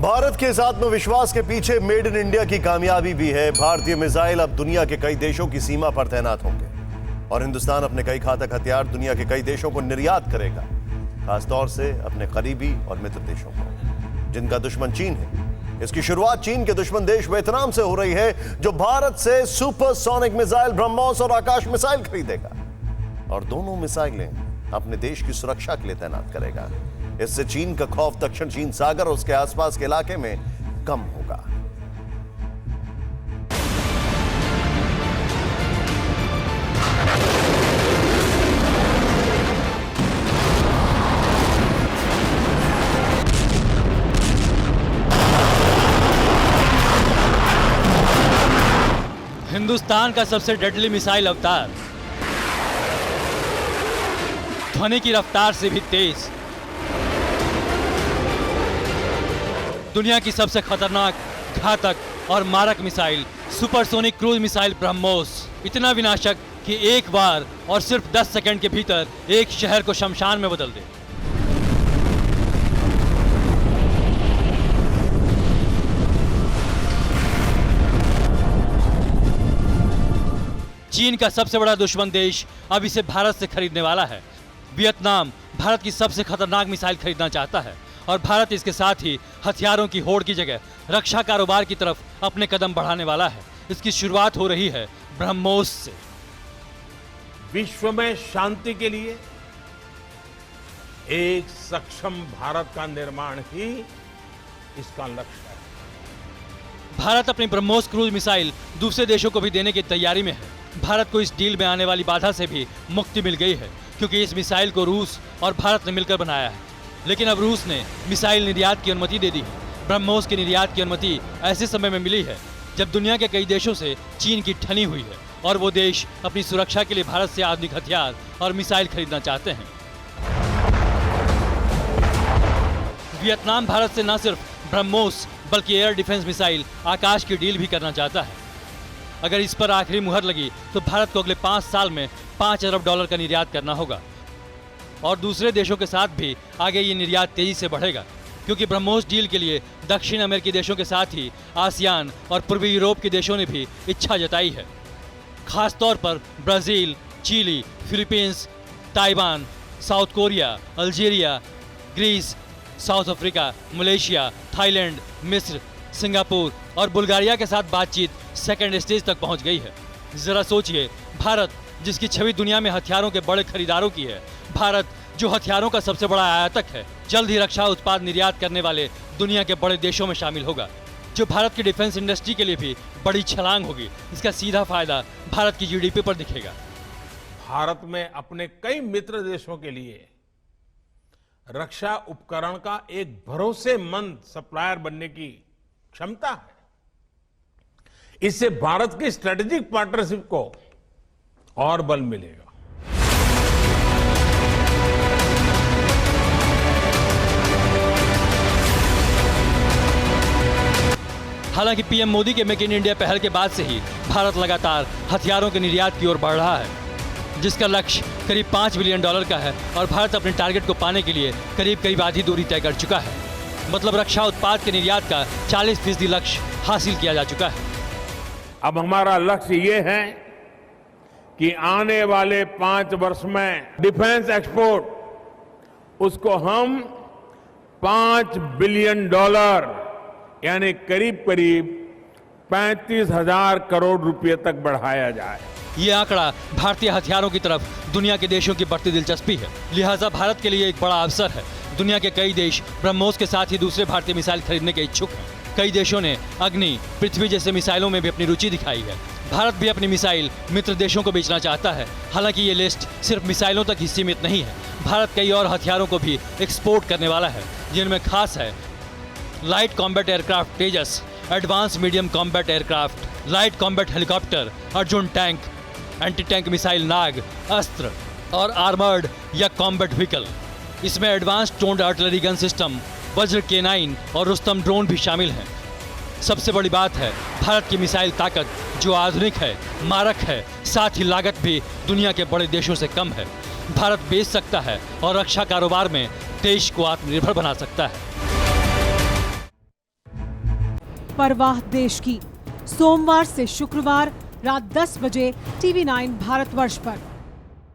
भारत के इस आत्मविश्वास के पीछे मेड इन इंडिया की कामयाबी भी है। भारतीय मिसाइल अब दुनिया के कई देशों की सीमा पर तैनात होंगे और हिंदुस्तान अपने कई घातक हथियार दुनिया के कई देशों को निर्यात करेगा, खासतौर से अपने करीबी और मित्र देशों को, जिनका दुश्मन चीन है। इसकी शुरुआत चीन के दुश्मन देश वियतनाम से हो रही है, जो भारत से सुपरसोनिक मिसाइल ब्रह्मोस और आकाश मिसाइल खरीदेगा और दोनों मिसाइलें अपने देश की सुरक्षा के लिए तैनात करेगा। इससे चीन का खौफ दक्षिण चीन सागर और उसके आसपास के इलाके में कम होगा। हिंदुस्तान का सबसे डेडली मिसाइल अवतार, ध्वनि की रफ्तार से भी तेज, दुनिया की सबसे खतरनाक, घातक और मारक missile supersonic cruise missile BrahMos, इतना विनाशक कि एक बार और सिर्फ 10 सेकंड के भीतर एक शहर को शमशान में बदल दे। चीन का सबसे बड़ा दुश्मन देश अब इसे भारत से खरीदने वाला है। वियतनाम भारत की सबसे खतरनाक मिसाइल खरीदना चाहता है और भारत इसके साथ ही हथियारों की होड़ की जगह रक्षा कारोबार की तरफ अपने कदम बढ़ाने वाला है। इसकी शुरुआत हो रही है ब्रह्मोस से। विश्व में शांति के लिए एक सक्षम भारत का निर्माण ही इसका लक्ष्य है। भारत अपनी ब्रह्मोस क्रूज मिसाइल दूसरे देशों को भी देने की तैयारी में है। भारत को इस डील में आने वाली बाधा से भी मुक्ति मिल गई है, क्योंकि इस मिसाइल को रूस और भारत ने मिलकर बनाया है। लेकिन अब रूस ने मिसाइल निर्यात की अनुमति दे दी है। ब्रह्मोस की निर्यात की अनुमति ऐसे समय में मिली है जब दुनिया के कई देशों से चीन की ठनी हुई है और वो देश अपनी सुरक्षा के लिए भारत से आधुनिक हथियार और मिसाइल खरीदना चाहते हैं। वियतनाम भारत से न सिर्फ ब्रह्मोस बल्कि एयर डिफेंस मिसाइल आकाश की डील भी करना चाहता है। अगर इस पर आखिरी मुहर लगी तो भारत को अगले 5 साल में $5 अरब का निर्यात करना होगा और दूसरे देशों के साथ भी आगे ये निर्यात तेजी से बढ़ेगा, क्योंकि ब्रह्मोस डील के लिए दक्षिण अमेरिकी देशों के साथ ही आसियान और पूर्वी यूरोप के देशों ने भी इच्छा जताई है। खासतौर पर Brazil, Chile, Philippines, Taiwan, South Korea, Algeria, Greece, South Africa, Malaysia, Thailand, मिस्र, सिंगापुर और बुल्गारिया के साथ बातचीत सेकेंड स्टेज तक पहुंच गई है। जरा सोचिए, भारत जिसकी छवि दुनिया में हथियारों के बड़े खरीदारों की है, भारत जो हथियारों का सबसे बड़ा आयातक है, जल्द ही रक्षा उत्पाद निर्यात करने वाले दुनिया के बड़े देशों में शामिल होगा, जो भारत की डिफेंस इंडस्ट्री के लिए भी बड़ी छलांग होगी। इसका सीधा फायदा भारत की जीडीपी पर दिखेगा। भारत में अपने कई मित्र देशों के लिए रक्षा उपकरण का एक भरोसेमंद सप्लायर बनने की क्षमता है। इससे भारत की स्ट्रेटेजिक पार्टनरशिप को और बल मिलेगा। हालांकि पीएम मोदी के मेक इन इंडिया पहल के बाद से ही भारत लगातार हथियारों के निर्यात की ओर बढ़ रहा है, जिसका लक्ष्य करीब $5 बिलियन का है और भारत अपने टारगेट को पाने के लिए करीब आधी दूरी तय कर चुका है। मतलब रक्षा उत्पाद के निर्यात का 40% लक्ष्य हासिल किया जा चुका है। अब हमारा लक्ष्य ये है कि आने वाले 5 वर्ष में डिफेंस एक्सपोर्ट उसको हम $5 बिलियन यानी करीब 35,000 करोड़ रुपए तक बढ़ाया जाए। ये आंकड़ा भारतीय हथियारों की तरफ दुनिया के देशों की बढ़ती दिलचस्पी है। लिहाजा भारत के लिए एक बड़ा अवसर है। दुनिया के कई देश ब्रह्मोस के साथ ही दूसरे भारतीय मिसाइल खरीदने के इच्छुक हैं। कई देशों ने अग्नि, पृथ्वी जैसे मिसाइलों में भी अपनी रुचि दिखाई है। भारत भी अपनी मिसाइल मित्र देशों को बेचना चाहता है। हालांकि ये लिस्ट सिर्फ मिसाइलों तक ही सीमित नहीं है। भारत कई और हथियारों को भी एक्सपोर्ट करने वाला है, जिनमें खास है light combat aircraft Tejas, advance medium combat aircraft, light combat helicopter, Arjun tank, anti tank missile Nag, Astra और आर्मर्ड या कॉम्बैट व्हीकल। इसमें एडवांस टोन्ड artillery gun system, Vajra K9 और रुस्तम ड्रोन भी शामिल हैं। सबसे बड़ी बात है भारत की मिसाइल ताकत, जो आधुनिक है, मारक है, साथ ही लागत भी दुनिया के बड़े देशों से कम है। भारत बेच सकता है और रक्षा कारोबार में देश को आत्मनिर्भर बना सकता है। परवाह देश की। सोमवार से शुक्रवार रात 10 बजे TV9 भारतवर्ष पर।